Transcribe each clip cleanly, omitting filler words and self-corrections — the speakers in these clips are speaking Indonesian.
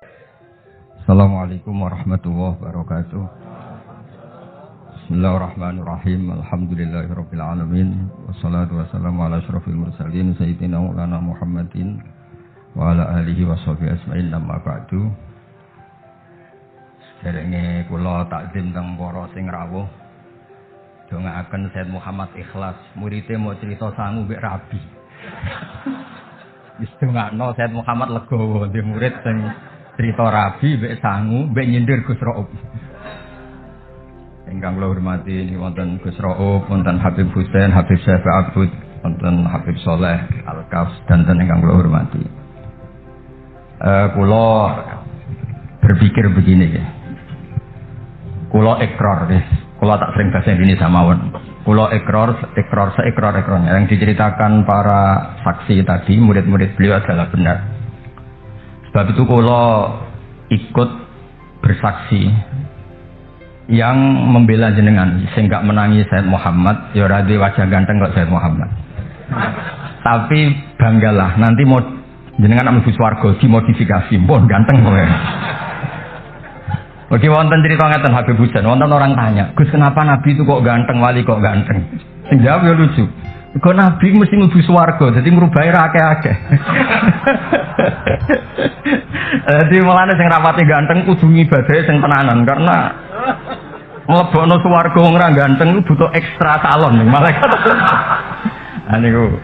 Assalamualaikum warahmatullahi wabarakatuh. Bismillahirrahmanirrahim. Alhamdulillahirabbil alamin. Wassalatu wassalamu ala asyrofil mursalin sayyidina Maulana Muhammadin wa ala alihi washabihi ajmain. Amma ba'du. Derenge kula takzim teng para sing rawuh. Dongaaken Sayyid Muhammad Ikhlas, muridé mau cerita sangu mbek Rabi. Wis dongakno Sayyid Muhammad legowo, dhe murid sing cerita Rabi, mbek sangu, mbek nyindir Gus Raub. Ingkang kula hormati wonten Gus Raub, wonten Habib Husain, Habib Syafi Abdud, wonten Habib Soleh Al-Kaf, dan ingkang kula hormati. Kula berpikir begini ya. Kula ikrar wis. Kula tak sering bahasa Indonesia mawon. Kula ikrar yang diceritakan para saksi tadi, murid-murid beliau adalah benar. Sebab itu kula ikut bersaksi yang membela jenengan sehingga menangi Sayyid Muhammad, ya ora duwe wajah ganteng kok Sayyid Muhammad. Tapi banggalah nanti mau jenengan mlebu swarga dimodifikasi, pun ganteng kowe. Oke, wonten cerita ngeten Habib Husain, wonten orang tanya, "Gus, kenapa Nabi itu kok ganteng, wali kok ganteng?" Sing jawab ya lucu. Kok Nabi mesti mlebu swarga, dadi ngrubahi ra akeh-akeh. Jadi mulane sing rapati ganteng kudu ngibadahe sing tenanan karena mlebokno swarga wong ra ganteng itu butuh ekstra salon ning malaikat. Niku.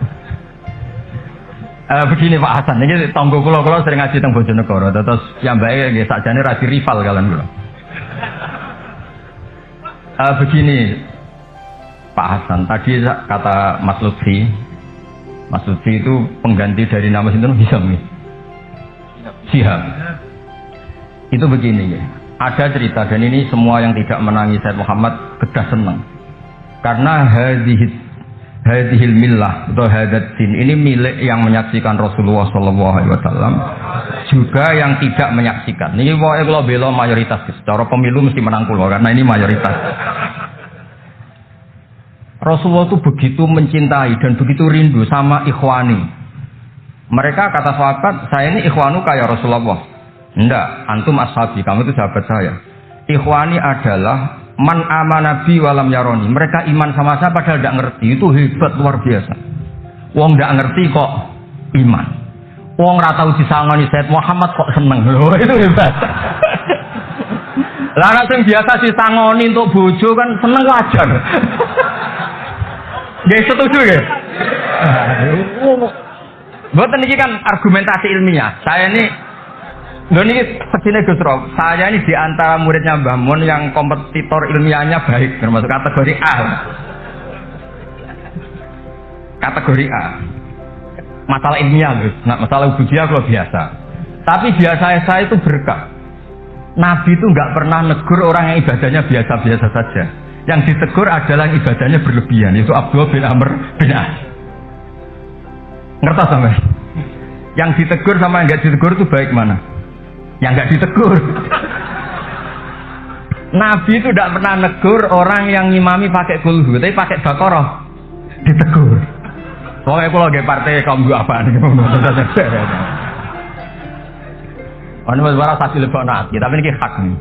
Begini Pak Hasan, ini tangga kula sering ngaji teng Bojonegoro, terus piyambake nggih sakjane ra di rival kalian kula. Begini Pak Hasan, tadi kata Mas Lutfi itu pengganti dari nama sinten Hisam. Sihab. Itu begini ya. Ada cerita dan ini semua yang tidak menangi Sayyid Muhammad kedah senang. Karena hadhil millah atau hadat din ini milik yang menyaksikan Rasulullah SAW, juga yang tidak menyaksikan. Ini pokoknya kalau bela mayoritas, secara pemilu mesti menang kula karena ini mayoritas. Rasulullah itu begitu mencintai dan begitu rindu sama ikhwani. Mereka kata sahabat, saya ini ikhwanu kayak Rasulullah. Enggak, antum ashabi, kamu itu sahabat saya. Ikhwani adalah man amanabi walam yaroni. Mereka iman sama saya padahal tidak ngerti. Itu hebat luar biasa. Wong tidak ngerti kok iman. Wong ora tau disangoni Sayyid Muhammad kok seneng. Loh, itu hebat. Lah nek sing biasa disangoni untuk bojo kan seneng wajar. Nggih setuju nggih? Mboten iki kan argumentasi ilmiah. Saya ini begini Gus Rob, saya ini diantara muridnya Mbah Mun yang kompetitor ilmiahnya baik, termasuk kategori A. Kategori A. Masalah ilmiah, Gus. Nah, masalah ubudiyah kalau biasa. Tapi biasa saya itu berkah. Nabi itu nggak pernah negur orang yang ibadahnya biasa-biasa saja. Yang ditegur adalah yang ibadahnya berlebihan. Itu Abdullah bin Amr bin As. Ngerti sampai? Yang ditegur sama yang nggak ditegur itu baik mana? Yang nggak ditegur. Nabi itu tidak pernah negur orang yang ngimami pakai kulhu, tapi pakai Baqarah ditegur. Soalnya kalau lagi partai kaum gue apa nih? Ini suara saksi lebih nanti, tapi ini hak nih.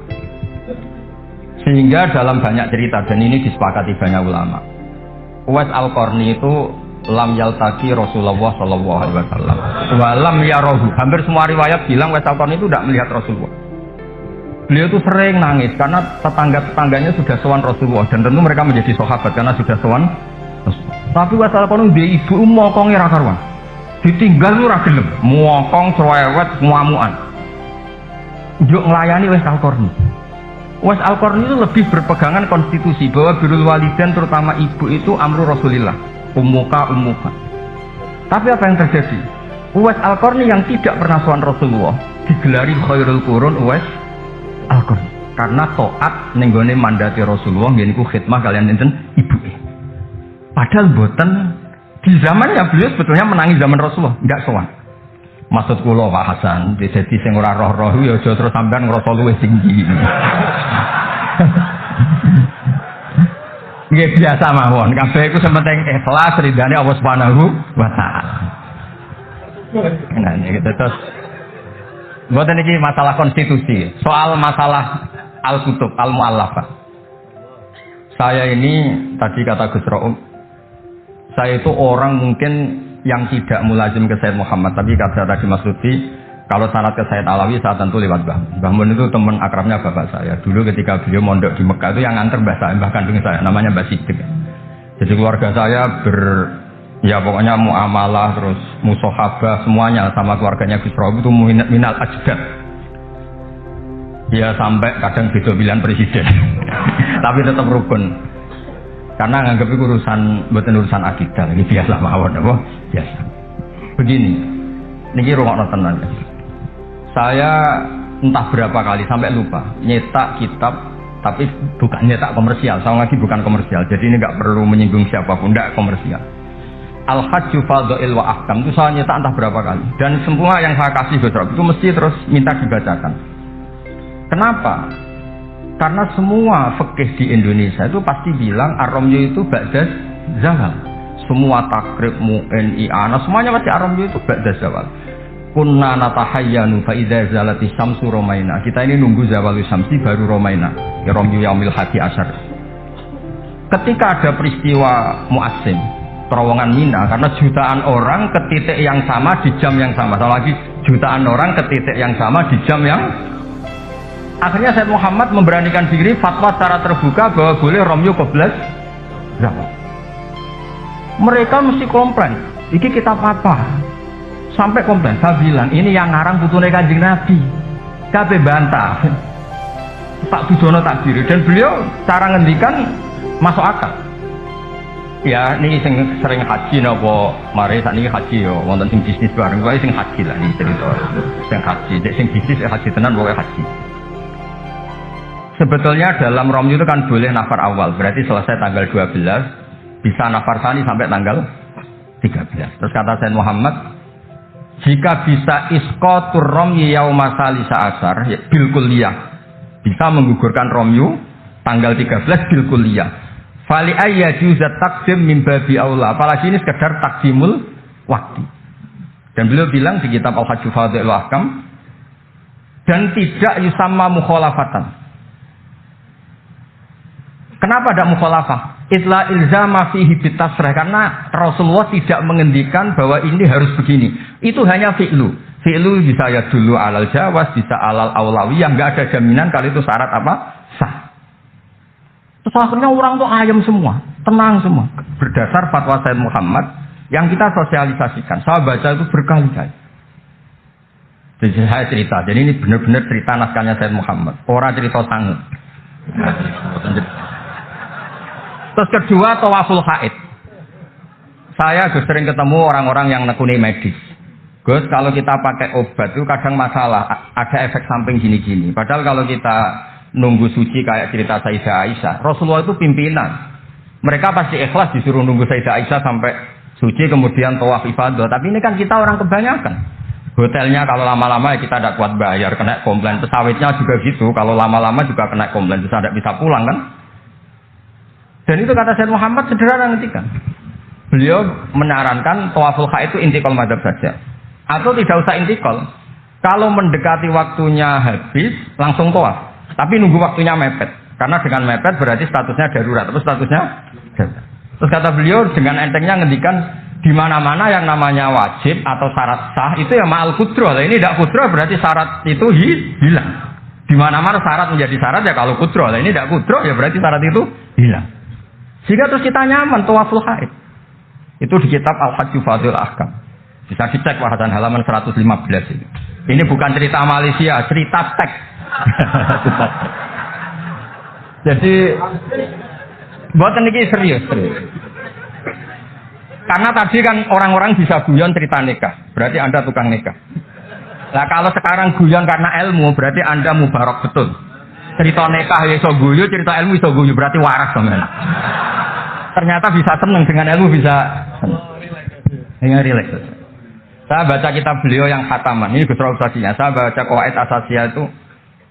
Sehingga dalam banyak cerita dan ini disepakati banyak ulama. Uwais Al-Qarni itu lam yaltaqi Rasulullah sallallahu alaihi wasallam. Walam yarahu. Hampir semua riwayat bilang Uwais Al-Qarni itu tidak melihat Rasulullah. Beliau itu sering nangis karena tetangga-tetangganya sudah sowan Rasulullah dan tentu mereka menjadi sahabat karena sudah sowan. Tapi Uwais Al-Qarni dia ibu mokonge ra karuan. Ditinggal ora gelem, mokong cerewet muamuan. Njuk nglayani Uwais Al-Qarni. Uwais Al-Qarni itu lebih berpegangan konstitusi bahwa birrul walidain terutama ibu itu amru Rasulillah. Umuka. Tapi apa yang terjadi? Uwais Al-Qarni yang tidak pernah sowan Rasulullah digelari khairul qurun Uwais Al-Qarni karena taat ning gone mandate Rasulullah nggih niku khidmah kalian enten ibuke. Padahal boten di zamannya beliau sebetulnya menangi zaman Rasulullah, enggak sowan. Maksud kula Pak Hasan, dadi sing ora roh-roh ya aja terus sampean ngrasa luwih tinggi. Nggih biasa mawon, kabeh iku sementing ikhlas ridane Allah Subhanahu wa taala. Nah, iki terus Mboten iki masalah konstitusi, soal masalah al-kutub, al-mu'allafah. Saya ini tadi kata Gus Raum, saya itu orang mungkin yang tidak mulazim ke Sayyid Muhammad, tapi kata tadi Mas Lutfi, kalau sanad ke Sayyid Alawi saya tentu lewat Mbah Mun itu teman akrabnya bapak saya. Dulu ketika beliau mondok di Mekah itu yang nganter mbah kandung saya, namanya Mbah Sidik. Jadi keluarga saya ya pokoknya muamalah terus musohabah semuanya sama keluarganya Gus Raum itu minal ajdad. Ya sampai kadang beda pilihan presiden, tapi tetap rukun. Karena nganggap itu bukan urusan akidah, ini biasa mawon, apa? Biasa. Begini, ini rungokno tenan. Saya entah berapa kali sampai lupa nyetak kitab, tapi bukan nyetak komersial. Saya lagi bukan komersial, jadi ini nggak perlu menyinggung siapapun, nggak komersial. Al-Hajju Fadha'il wa Ahkam itu saya nyetak entah berapa kali, dan semua yang saya kasih Gus Rob itu mesti terus minta dibacakan. Kenapa? Karena semua fikih di Indonesia itu pasti bilang ar-ramyu itu ba'da zawal. Semua takrib, mu'in, i'ana, semuanya pasti ar-ramyu itu ba'da zawal. Kunna natahayyanu fa idza zalati syamsu romaina. Kita ini nunggu zawal syamsi baru romaina. Ya ramyu yaumil hadi asyar. Ketika ada peristiwa Mu'assim, terowongan Mina, karena jutaan orang ke titik yang sama di jam yang sama. Sama lagi jutaan orang ke titik yang sama di jam yang akhirnya Sayyid Muhammad memberanikan diri fatwa secara terbuka bahwa boleh romyu qoblas zawal. Mereka mesti komplain, iki kitab apa? Sampai komplain, saya bilang ini yang ngarang putune Kanjeng Nabi. Kabeh bantah. Tak Budono tak diri, dan beliau cara ngendikan masuk akal. Ya ini sering haji napa mari sakniki haji yo wonten sing bisnis bareng wae sing haji lah iki cerita. Sing haji, sing bisnis haji tenan pokoke haji. Sebetulnya dalam romyu itu kan boleh nafar awal, berarti selesai tanggal 12, bisa nafar sani sampai tanggal 13. Terus kata Sayyid Muhammad, jika bisa isqatur romyu yauma salisa asar bil kulliyah, bisa menggugurkan romyu tanggal 13 bil kulliyah. Fali ayyajuzat taqdim min babi aula, apalagi ini sekedar takdimul waktu. Dan beliau bilang di kitab Al-Hajju Fadha'il wa Ahkam, dan tidak yusamma mukhalafatan. Kenapa ada mukhalafah? Itla ilzama fihi bitasrih, karena Rasulullah tidak mengendikan bahwa ini harus begini. Itu hanya fi'lu. Fi'lu bisa ya dulu alal jawaz, bisa alal aulawiyah, nggak ada jaminan kalau itu syarat apa? Sah. Terus akhirnya orang tuh ayam semua, tenang semua. Berdasar fatwa Sayyid Muhammad yang kita sosialisasikan. Saya baca itu berkali-kali. Jadi saya cerita, jadi ini benar-benar cerita naskahnya Sayyid Muhammad. Orang cerita sangat. Terus kedua, tawaful haid. Saya sering ketemu orang-orang yang nekuni medis. Gus, kalau kita pakai obat itu kadang masalah, ada efek samping gini-gini. Padahal kalau kita nunggu suci kayak cerita Sayyidah Aisyah, Rasulullah itu pimpinan. Mereka pasti ikhlas disuruh nunggu Sayyidah Aisyah sampai suci kemudian tawaf ifadah. Tapi ini kan kita orang kebanyakan. Hotelnya kalau lama-lama ya kita tidak kuat bayar, kena komplain. Pesawatnya juga gitu, kalau lama-lama juga kena komplain, terus tidak bisa pulang kan. Dan itu kata Sayyid Muhammad sederhana ngertikan. Beliau menyarankan tawaful haid itu intikal madzhab saja. Atau tidak usah intikal. Kalau mendekati waktunya habis, langsung tawaf. Tapi nunggu waktunya mepet. Karena dengan mepet berarti statusnya darurat. Terus statusnya darurat. Terus kata beliau dengan entengnya ngendikan di mana-mana yang namanya wajib atau syarat sah itu ya ma'al kudroh. Ini tidak kudroh berarti syarat itu hilang. Di mana-mana syarat menjadi syarat ya kalau kudroh. Ini tidak kudroh ya berarti syarat itu hilang. Sehingga terus kita nyaman tawaful haid. Itu di kitab Al-Hajju Fadha'il wa Ahkam. Bisa dicek bahasan halaman 115 ini. Ini bukan cerita Malaysia, cerita teks. Jadi buatan ini serius. Karena tadi kan orang-orang bisa guyon cerita nikah, berarti Anda tukang nikah. Nah kalau sekarang guyon karena ilmu, berarti Anda mubarak betul. Cerita nikah iso guyu, cerita ilmu iso guyu, berarti waras teman. Ternyata bisa seneng dengan ilmu, bisa rileks. Saya baca kitab beliau yang khataman, ini Gus Rauf sajinya. Saya baca Qawaid Asasiyah itu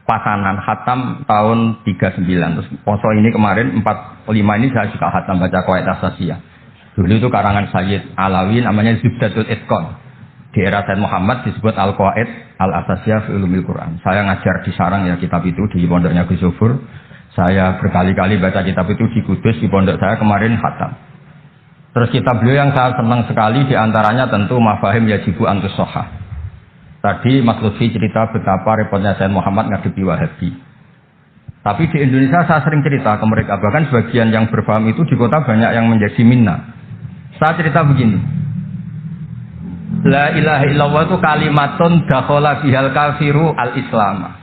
pasanan khatam tahun 39. Terus poso ini kemarin 45 ini saya juga khatam baca Qawaid Asasiyah. Dulu itu karangan Sayyid Alawi namanya Zubdatul Itqan. Di era Sayyid Muhammad disebut Al-Qawaid Al-Asasiyah fi Ulumil Quran. Saya ngajar di Sarang ya kitab itu di pondoknya Gus Zufur. Saya berkali-kali baca kitab itu di Kudus, di pondok saya kemarin khatam. Terus kitab beliau yang saya senang sekali diantaranya tentu Mafahim Yajibu Antus Sohah. Tadi Mas Lutfi cerita betapa repotnya Sayyid Muhammad ngadepi Wahabi. Tapi di Indonesia saya sering cerita ke mereka, bahkan sebagian yang berpaham itu di kota banyak yang menjadi minna. Saya cerita begini. La ilaha illallah itu kalimatun dakhala bihal kafiru al-islamah.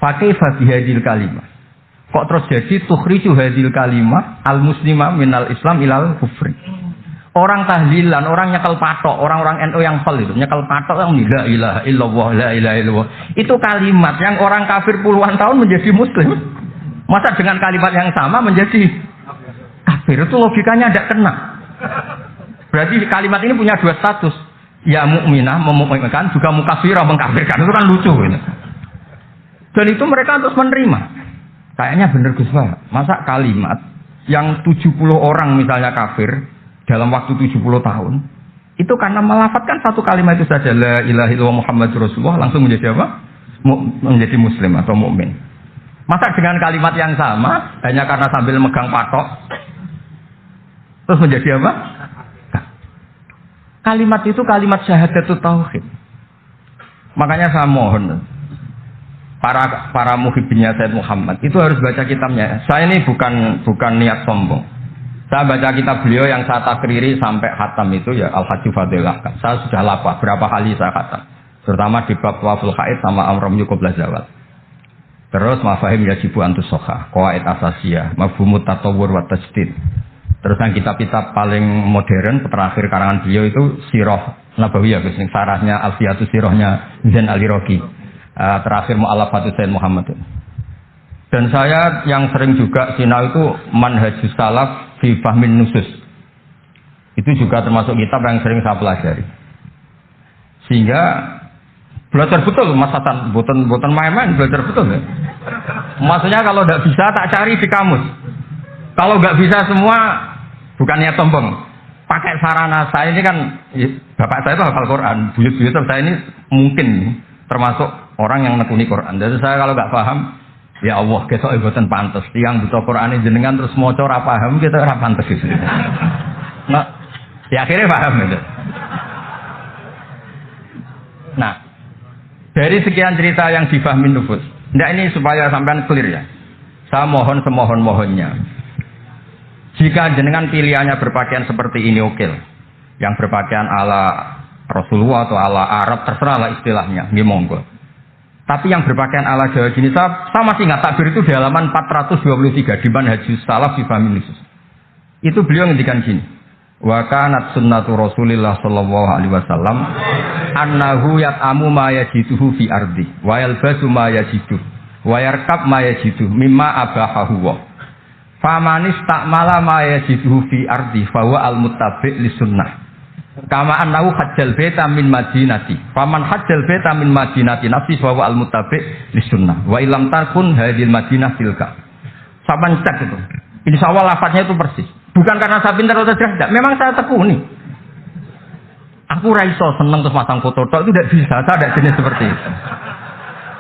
Fakaifa bihadil kalimah. Kok terus jadi tukhriju hadil kalimah al-muslimah minal islam ilal kufri. Orang tahlilan, orang nyekel patok, orang-orang NU yang pel itu nyekel patok yang la ilaha illallah, la ilaha illallah. Itu kalimat yang orang kafir puluhan tahun menjadi muslim. Masa dengan kalimat yang sama menjadi kafir? Itu logikanya tidak kena. Berarti kalimat ini punya dua status. Ya mukminah memukminkan, juga mukafirah mengkafirkan. Itu kan lucu ini. Dan itu mereka terus menerima. Kayaknya benar Gus Pak. Masa kalimat yang 70 orang misalnya kafir dalam waktu 70 tahun itu karena melafatkan satu kalimat itu saja, la ilaha illallah Muhammadur Rasulullah, langsung menjadi apa? Menjadi muslim atau mukmin. Masa dengan kalimat yang sama hanya karena sambil megang patok terus menjadi apa? Kalimat itu kalimat syahadatut tauhid. Makanya saya mohon para muhibbinya Sayyid Muhammad itu harus baca kitabnya. Saya ini bukan niat sombong. Saya baca kitab beliau yang saya takriri sampai khatam itu ya Al-Hajju Fadilah. Saya sudah lapah berapa kali saya khatam. Terutama di bab Tawaful Haid sama Amram Yuqobla Zawal. Terus Mafahim Yajibu Antus Sohah, Qawaid Asasiyah, Mafhumut Tatawur wa Tajdid. Terus yang kitab-kitab paling modern terakhir karangan beliau itu Sirah Nabawiyah, sarahnya Alfiyatus Sirahnya Zain Al-Iraqi. Terakhir Mu'alafatus Sayyid Muhammad. Dan saya yang sering juga sinau itu Manhajus Salaf fi Fahmin Nusus. Itu juga termasuk kitab yang sering saya pelajari. Sehingga belajar betul Mas Hasan, bukan main-main, belajar betul ya. Maksudnya kalau tidak bisa tak cari di kamus. Kalau nggak bisa semua, bukannya sombong. Pakai sarana saya ini kan, bapak saya itu hafal Quran, buyut-buyut saya ini mungkin termasuk orang yang nekuni Quran. Jadi saya kalau nggak paham, ya Allah, kita ibadah pantas. Yang butuh Quran ini jenengan terus mau ora paham, kita ora pantas gitu. Nah, ya akhirnya paham gitu. Nah, dari sekian cerita yang difahami nufus, ndak ini supaya sampean clear ya. Saya mohon semohon-mohonnya. Jika jenengan pilihannya berpakaian seperti ini oke. Yang berpakaian ala Rasulullah atau ala Arab terserahlah istilahnya, nggih monggo. Tapi yang berpakaian ala Jawa gini saya masih ingat takbir itu di halaman 423 di Manhajus Salaf fi Fahmin Nusus. Itu beliau ngendikan gini. Wa kanat sunnatu Rasulillah sallallahu alaihi wasallam annahu yat'amu ma yajiduhu fi ardi wa yalbasu ma yajidu wa yarkab ma yajidu mimma abahahu wa famanis ta'mala ma yajiduhu fi ardi fahuwa al-muttabi' li sunnah kama annahu hajjal baita min madinati faman hajjal baita min madinati nafsi fahuwa al-muttabi' li sunnah wa ilam takun hadil madinah tilka. Saban cek itu insyaallah lafadznya itu persis. Bukan karena saya pintar atau cerdas, memang saya tekuni. Aku raiso seneng terus masang foto tok itu tidak bisa, saya tidak jenis seperti itu.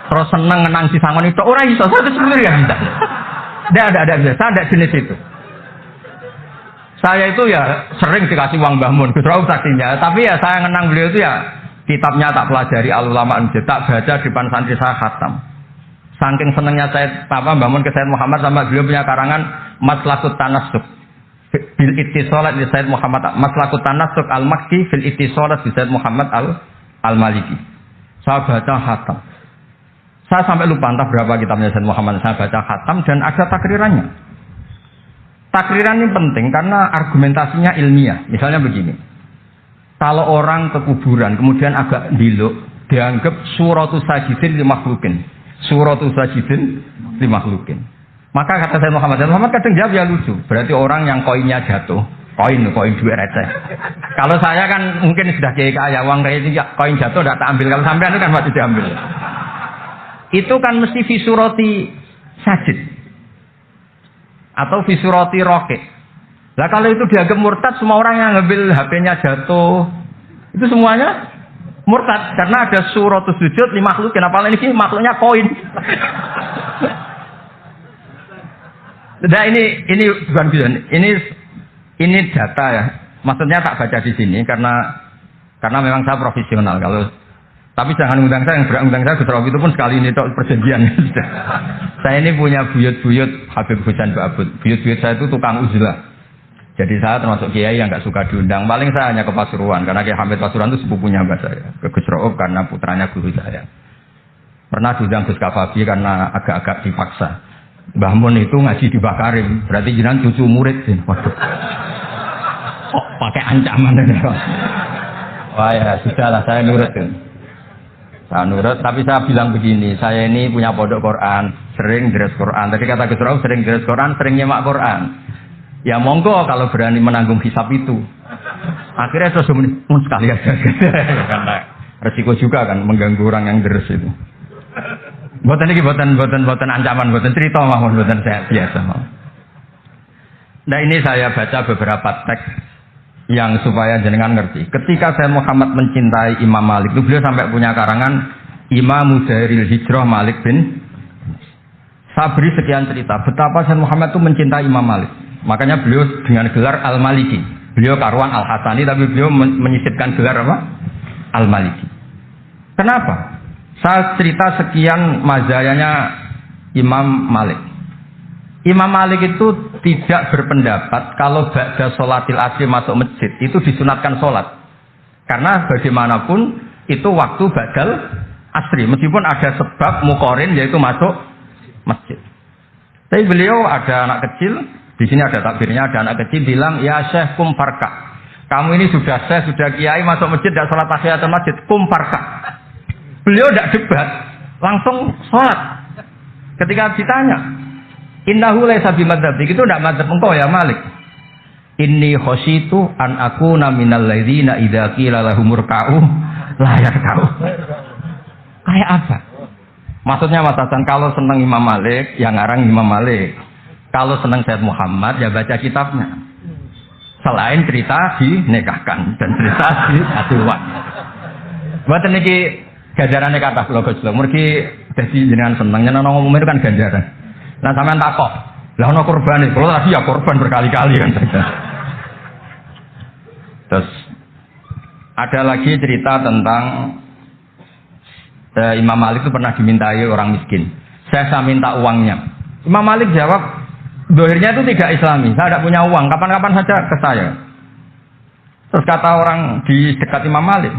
Terus seneng ngenang si sangon itu, ora iso, saya itu sebenarnya ya tidak. Tidak bisa, saya tidak jenis itu. Saya itu ya sering dikasih uang Mbah Mun, Gus saksinya. Tapi ya saya ngenang beliau itu ya kitabnya tak pelajari al-ulama tak baca di depan santri saya khatam. Saking senengnya saya Mbah Mun ke Sayyid Muhammad sama beliau punya karangan Maslakut Tanassuk fil ittisalat di Sayyid Muhammad Maslakut Tanassuk al-Makki fil ittisalat di Sayyid Muhammad al-Maliki. Saya baca khatam. Saya sampai lupa entah berapa kitabnya Sayyid Muhammad. Saya baca khatam dan ada takrirannya. Takriran ini penting karena argumentasinya ilmiah. Misalnya begini. Kalau orang ke kuburan kemudian agak diluk, dianggap suratus sajidin li makhlukin. Suratus sajidin li makhlukin. Maka kata Sayyid Muhammad kadang jawab ya lucu. Berarti orang yang koinnya jatuh. Koin duit receh. Kalau saya kan mungkin sudah kaya uang receh, koin jatuh tidak tak ambil. Kalau sampean itu kan masih diambil. Itu kan mesti fisurati sajid. Atau fisurati roket. Nah kalau itu dianggap murtad, semua orang yang ngambil HP-nya jatuh, itu semuanya Murtad karena ada suratul sujud li makhluk, kenapa ini makhluknya koin. Nah ini bukan bilang, ini data ya. Maksudnya tak baca di sini karena memang saya profesional. Tapi jangan undang saya, yang berundang saya Gus Rauf itu pun sekali ini perjanjian. Saya ini punya buyut-buyut Habib Husain Ba'bud. Buyut-buyut saya itu tukang uzlah. Jadi saya termasuk kiai yang nggak suka diundang. Paling saya hanya ke Pasuruan karena Kiai Hamid Pasuruan itu sepupunya mbak saya. Ke Gus Rauf karena putranya guru saya. Pernah diundang Gus Kafabi karena agak-agak dipaksa. Mbah Mun itu ngaji di Bakarim, berarti jenengan cucu murid. Waduh. Kok pakai ancaman ini? Wah ya sudahlah, saya nurut. Saya nurut, tapi saya bilang begini, saya ini punya pondok Quran, sering deres Quran. Tadi kata Gus Rauf sering deres Quran, sering nyemak Quran. Ya monggo kalau berani menanggung hisab itu. Akhirnya terus sekali aja. Karena resiko juga kan mengganggu orang yang deres itu. Buatan ini buatan ancaman, buatan cerita mawon, buatan saya biasa mawon. Nah ini saya baca beberapa teks yang supaya jenengan ngerti. Ketika saya Muhammad mencintai Imam Malik, itu beliau sampai punya karangan Imam Mudairil Hijrah Malik bin. Saya beri sekian cerita betapa saya Muhammad itu mencintai Imam Malik. Makanya beliau dengan gelar Al-Maliki. Beliau karuan Al-Hasani, tapi beliau menyisipkan gelar apa? Al-Maliki. Kenapa? Saya cerita sekian mazayanya Imam Malik. Imam Malik itu tidak berpendapat kalau ba'da sholatil asri masuk masjid itu disunatkan sholat. Karena bagaimanapun itu waktu ba'dal asri. Meskipun ada sebab muqorin yaitu masuk masjid. Tapi beliau ada anak kecil, di sini ada takbirnya, ada anak kecil bilang, ya Syekh kum farka. Kamu ini sudah Syekh, sudah kiai masuk masjid, tidak sholat tahiyatul masjid, kum farka. Beliau tidak debat, langsung sholat. Ketika ditanya, innahu laisa bimadzhabi, itu tidak madzhab engkau ya Malik. Inni khosyitu an akuna minal ladzina idza qila lahumur ka'u la yarka'u. Kayak apa? Maksudnya Mas Hasan, kalau senang Imam Malik, ya ngarang Imam Malik. Kalau senang Sayyid Muhammad, ya baca kitabnya. Selain cerita dinikahkan dan cerita di aturan. Buat ini ganjarannya kata kalau mergi jadi jenengan senangnya nang ngomong itu kan ganjaran. Nah sampean takok, lah ono korban itu, kalau tadi ya korban berkali-kali kan saja. Terus ada lagi cerita tentang Imam Malik itu pernah dimintai orang miskin. Saya minta uangnya. Imam Malik jawab, dohirnya itu tidak Islami. Saya tidak punya uang. Kapan-kapan saja ke saya. Terus kata orang di dekat Imam Malik,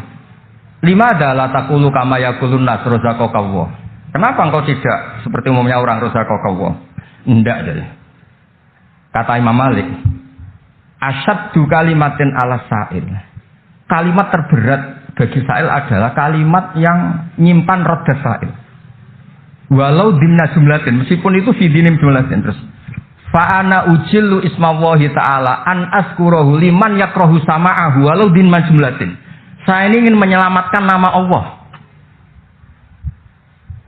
lima adalah takulu kama yakulun nas rozaqallah. Kenapa engkau tidak seperti umumnya orang rozaqallah? Tidak jadi. Kata Imam Malik, asyaddu kalimatin ala sa'il. Kalimat terberat bagi sa'il adalah kalimat yang nyimpan roda sa'il. Walau dimna jumlatin, meskipun itu fidinim jumlatin. Terus fa'ana ujillu ismallahi ta'ala an askurahu liman yakrohu sama'ahu walau dimna jumlatin. Saya ini ingin menyelamatkan nama Allah.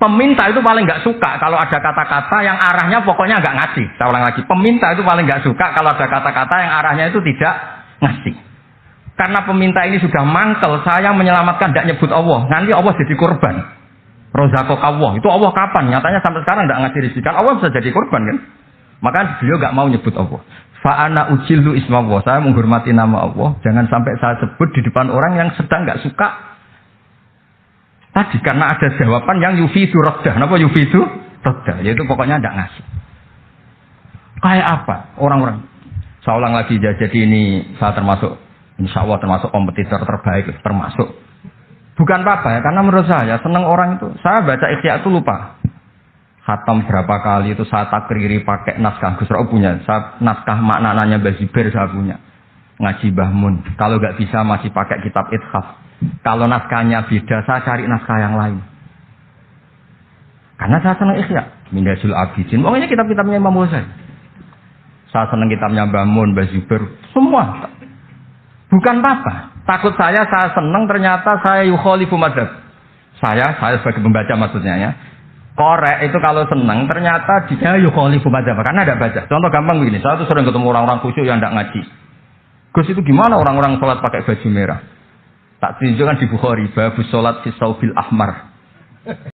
Peminta itu paling nggak suka kalau ada kata-kata yang arahnya pokoknya nggak ngasih. Saya ulang lagi, peminta itu paling nggak suka kalau ada kata-kata yang arahnya itu tidak ngasih. Karena peminta ini sudah mangkel, saya menyelamatkan tidak nyebut Allah. Nanti Allah jadi korban. Rozakok Allah, itu Allah kapan? Nyatanya sampai sekarang nggak ngasih rezeki. Kan Allah bisa jadi korban kan? Maka beliau nggak mau nyebut Allah. Fa'ana ujillu ismallah, saya menghormati nama Allah. Jangan sampai saya sebut di depan orang yang sedang nggak suka. Tadi karena ada jawaban yang yufidu raddah. Kenapa yufidu raddah? Yaitu pokoknya tidak ngasih. Kayak apa orang-orang? Saya ulang lagi, jadi ini saya termasuk, insya Allah termasuk kompetitor terbaik, termasuk. Bukan apa ya, karena menurut saya senang orang itu. Saya baca Ikhya itu lupa. Khatam berapa kali itu saya takriri pakai naskah Gus Rauf punya. Saya naskah maknanya Mbah Zubair saya punya. Ngaji Mbah Mun. Kalau nggak bisa masih pakai kitab Ithaf. Kalau naskahnya beda, saya cari naskah yang lain. Karena saya senang Ikhya. Minhajul Abidin. Pokoknya kitab-kitabnya Imam Ghazali. Saya senang kitabnya Mbah Mun, Mbah Zubair. Semua. Bukan apa-apa. Takut saya senang ternyata saya yukhalifu madzhab. Saya sebagai pembaca maksudnya ya. Korek itu kalau senang ternyata dia yukhalifu madzhab karena ada baca. Contoh gampang begini, saya tuh sering ketemu orang-orang khusyuk yang tidak ngaji. Gus itu gimana orang-orang sholat pakai baju merah? Tak tunjukkan di Bukhari, babus sholat fi saubil ahmar.